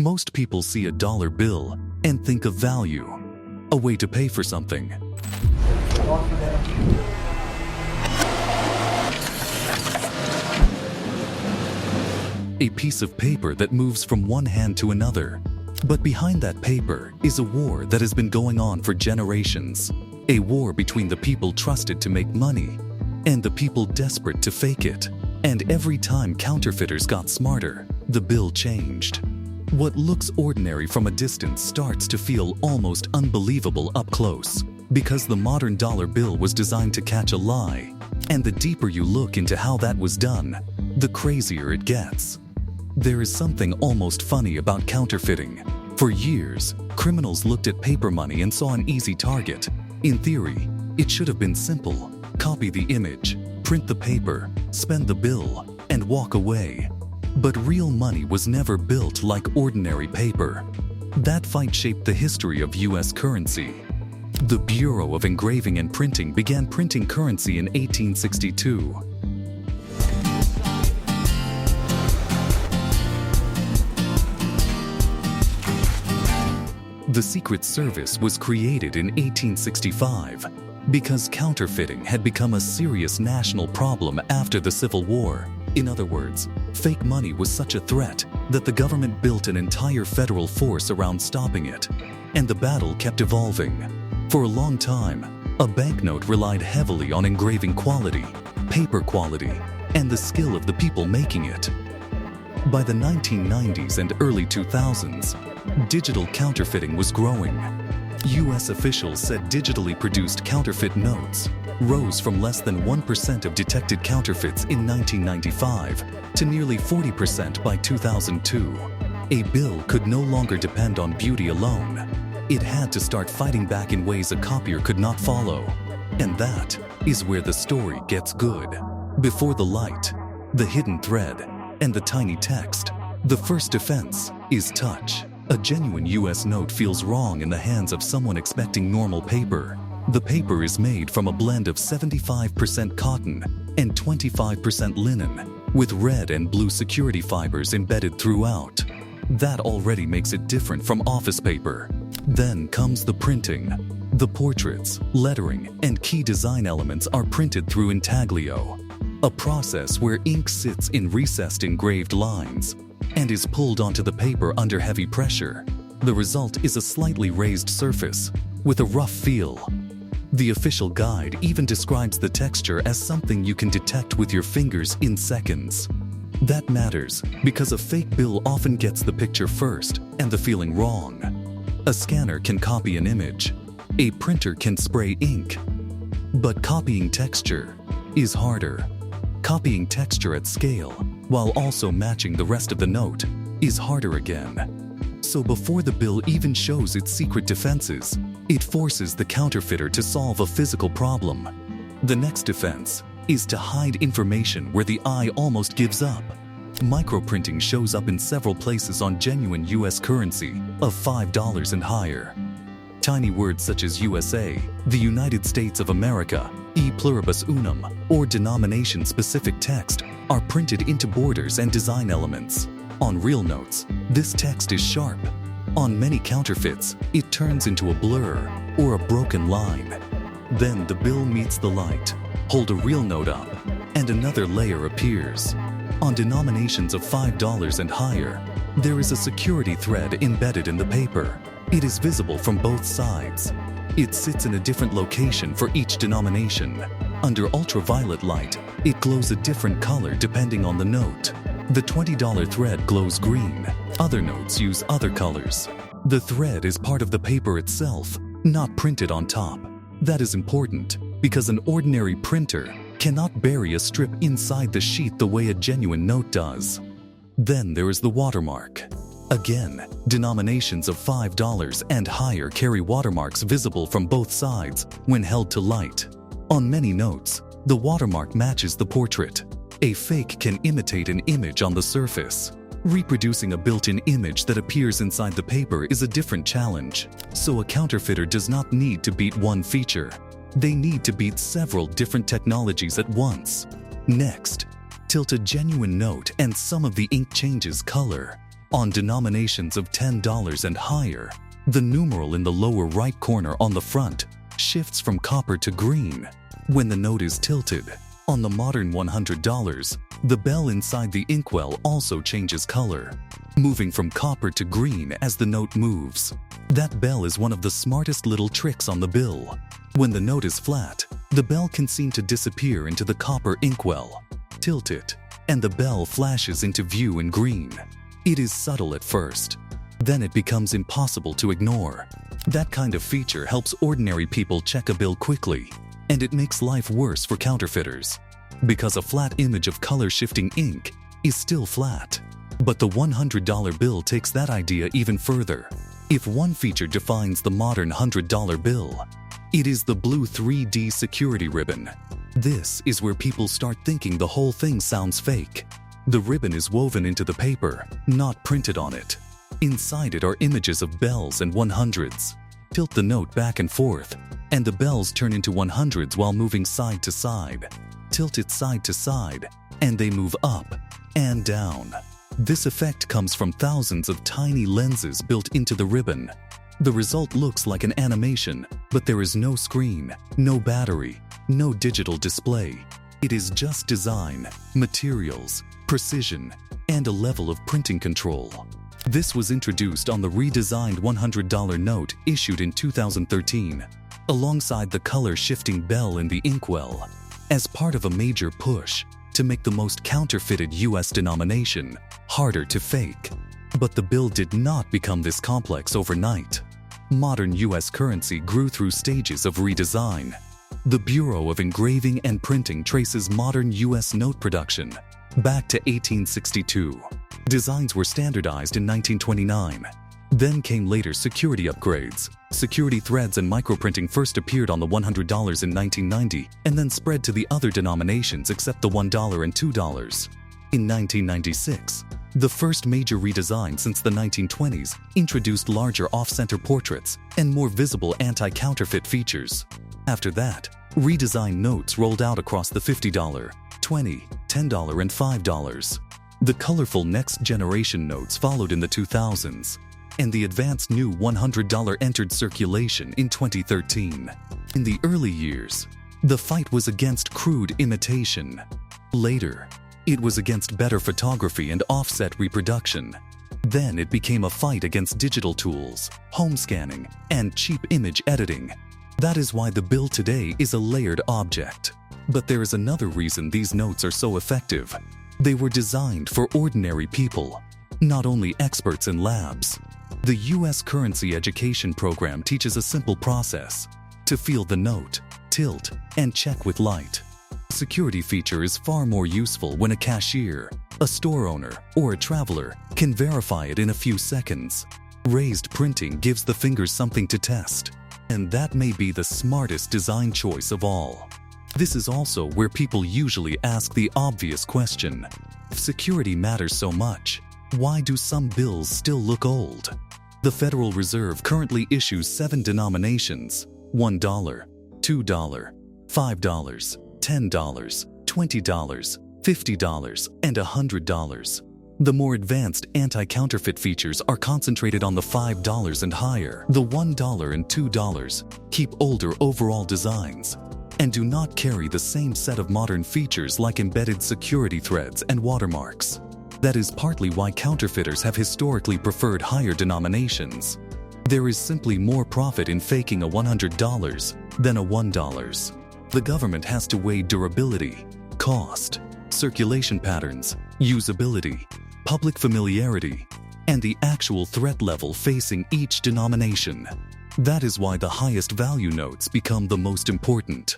Most people see a dollar bill and think of value, a way to pay for something. A piece of paper that moves from one hand to another. But behind that paper is a war that has been going on for generations. A war between the people trusted to make money and the people desperate to fake it. And every time counterfeiters got smarter, the bill changed. What looks ordinary from a distance starts to feel almost unbelievable up close, because the modern dollar bill was designed to catch a lie. And the deeper you look into how that was done, the crazier it gets. There is something almost funny about counterfeiting. For years, criminals looked at paper money and saw an easy target. In theory, it should have been simple. Copy the image, print the paper, spend the bill, and walk away. But real money was never built like ordinary paper. That fight shaped the history of US currency. The Bureau of Engraving and Printing began printing currency in 1862. The Secret Service was created in 1865 because counterfeiting had become a serious national problem after the Civil War. In other words, fake money was such a threat that the government built an entire federal force around stopping it. And the battle kept evolving. For a long time, a banknote relied heavily on engraving quality, paper quality, and the skill of the people making it. By the 1990s and early 2000s, digital counterfeiting was growing. US officials said digitally produced counterfeit notes rose from less than 1% of detected counterfeits in 1995 to nearly 40% by 2002. A bill could no longer depend on beauty alone. It had to start fighting back in ways a copier could not follow. And that is where the story gets good. Before the light, the hidden thread, and the tiny text, the first defense is touch. A genuine US note feels wrong in the hands of someone expecting normal paper. The paper is made from a blend of 75% cotton and 25% linen, with red and blue security fibers embedded throughout. That already makes it different from office paper. Then comes the printing. The portraits, lettering, and key design elements are printed through intaglio, a process where ink sits in recessed engraved lines and is pulled onto the paper under heavy pressure. The result is a slightly raised surface with a rough feel. The official guide even describes the texture as something you can detect with your fingers in seconds. That matters because a fake bill often gets the picture first and the feeling wrong. A scanner can copy an image. A printer can spray ink. But copying texture is harder. Copying texture at scale, while also matching the rest of the note, is harder again. So before the bill even shows its secret defenses, it forces the counterfeiter to solve a physical problem. The next defense is to hide information where the eye almost gives up. Microprinting shows up in several places on genuine US currency of $5 and higher. Tiny words such as USA, the United States of America, e pluribus unum, or denomination-specific text are printed into borders and design elements. On real notes, this text is sharp. On many counterfeits, it turns into a blur or a broken line. Then the bill meets the light. Hold a real note up, and another layer appears. On denominations of $5 and higher, there is a security thread embedded in the paper. It is visible from both sides. It sits in a different location for each denomination. Under ultraviolet light, it glows a different color depending on the note. The $20 thread glows green. Other notes use other colors. The thread is part of the paper itself, not printed on top. That is important because an ordinary printer cannot bury a strip inside the sheet the way a genuine note does. Then there is the watermark. Again, denominations of $5 and higher carry watermarks visible from both sides when held to light. On many notes, the watermark matches the portrait. A fake can imitate an image on the surface. Reproducing a built-in image that appears inside the paper is a different challenge. So a counterfeiter does not need to beat one feature. They need to beat several different technologies at once. Next, tilt a genuine note and some of the ink changes color. On denominations of $10 and higher, the numeral in the lower right corner on the front shifts from copper to green when the note is tilted. On the modern $100, the bell inside the inkwell also changes color, moving from copper to green as the note moves. That bell is one of the smartest little tricks on the bill. When the note is flat, the bell can seem to disappear into the copper inkwell. Tilt it, and the bell flashes into view in green. It is subtle at first. Then it becomes impossible to ignore. That kind of feature helps ordinary people check a bill quickly, and it makes life worse for counterfeiters, because a flat image of color-shifting ink is still flat. But the $100 bill takes that idea even further. If one feature defines the modern $100 bill, it is the blue 3D security ribbon. This is where people start thinking the whole thing sounds fake. The ribbon is woven into the paper, not printed on it. Inside it are images of bells and 100s. Tilt the note back and forth, and the bells turn into 100s while moving side to side. Tilt it side to side, and they move up and down. This effect comes from thousands of tiny lenses built into the ribbon. The result looks like an animation, but there is no screen, no battery, no digital display. It is just design, materials, precision, and a level of printing control. This was introduced on the redesigned $100 note issued in 2013, alongside the color-shifting bell in the inkwell, as part of a major push to make the most counterfeited US denomination harder to fake. But the bill did not become this complex overnight. Modern US currency grew through stages of redesign. The Bureau of Engraving and Printing traces modern US note production back to 1862. Designs were standardized in 1929. Then came later security upgrades. Security threads and microprinting first appeared on the $100 in 1990 and then spread to the other denominations except the $1 and $2. In 1996, the first major redesign since the 1920s introduced larger off-center portraits and more visible anti-counterfeit features. After that, redesigned notes rolled out across the $50, $20, $10, and $5. The colorful next-generation notes followed in the 2000s, and the advanced new $100 entered circulation in 2013. In the early years, the fight was against crude imitation. Later, it was against better photography and offset reproduction. Then it became a fight against digital tools, home scanning, and cheap image editing. That is why the bill today is a layered object. But there is another reason these notes are so effective. They were designed for ordinary people, not only experts in labs. The US currency education program teaches a simple process: to feel the note, tilt, and check with light. Security feature is far more useful when a cashier, a store owner, or a traveler can verify it in a few seconds. Raised printing gives the fingers something to test, and that may be the smartest design choice of all. This is also where people usually ask the obvious question: if security matters so much, why do some bills still look old? The Federal Reserve currently issues 7 denominations: $1, $2, $5, $10, $20, $50, and $100. The more advanced anti-counterfeit features are concentrated on the $5 and higher. The $1 and $2 keep older overall designs and do not carry the same set of modern features like embedded security threads and watermarks. That is partly why counterfeiters have historically preferred higher denominations. There is simply more profit in faking a $100 than a $1. The government has to weigh durability, cost, circulation patterns, usability, public familiarity, and the actual threat level facing each denomination. That is why the highest value notes become the most important.